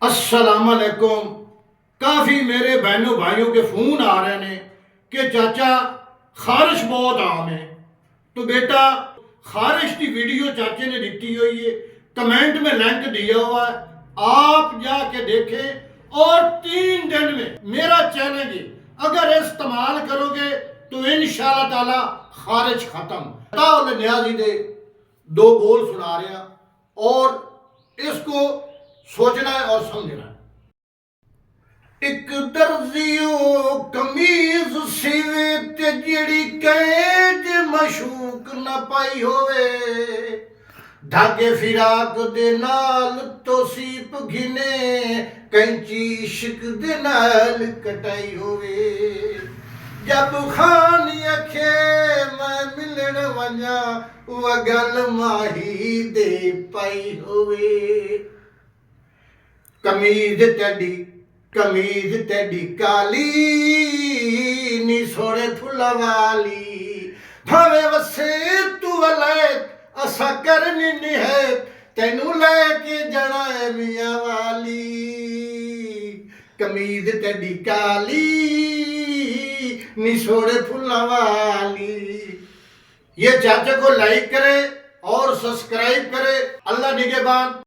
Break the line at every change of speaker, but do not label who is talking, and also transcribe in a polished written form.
अस्सलाम वालेकुम। काफ़ी मेरे बहनों भाइयों के फ़ोन आ रहे हैं कि चाचा खारिश बहुत आम है। तो बेटा खारिश की वीडियो चाचे ने दी हुई है, कमेंट में लिंक दिया हुआ है, आप जाके देखें और 3 दिन में मेरा चैलेंज है, अगर इस्तेमाल करोगे तो इंशाअल्लाह ताला खारिश खत्म। ताउल न्याजी दे 2 बोल सुना रहे हैं और इसको सोचना है और समझना है। एक दर्जियो कमीज सिवे ते जिड़ी कैज मशूक न पाई होवे, धागे फिराक दे नाल तोसीप घिने कैंची इश्क दे नाल कटाई होवे। जब खान अखे मैं मिलण वञा उहा गल माही दे पाई होवे। कमीज तेडी काली नी सोने फुल्ला वाली, भावे वसे तू वलैत असा करनी निहैत, तेनू लेके जाना है मियां वाली। कमीज तेडी काली नी सोने फुल्ला वाली। ये चाचा को लाइक करे और सब्सक्राइब करे। अल्लाह निगहबान।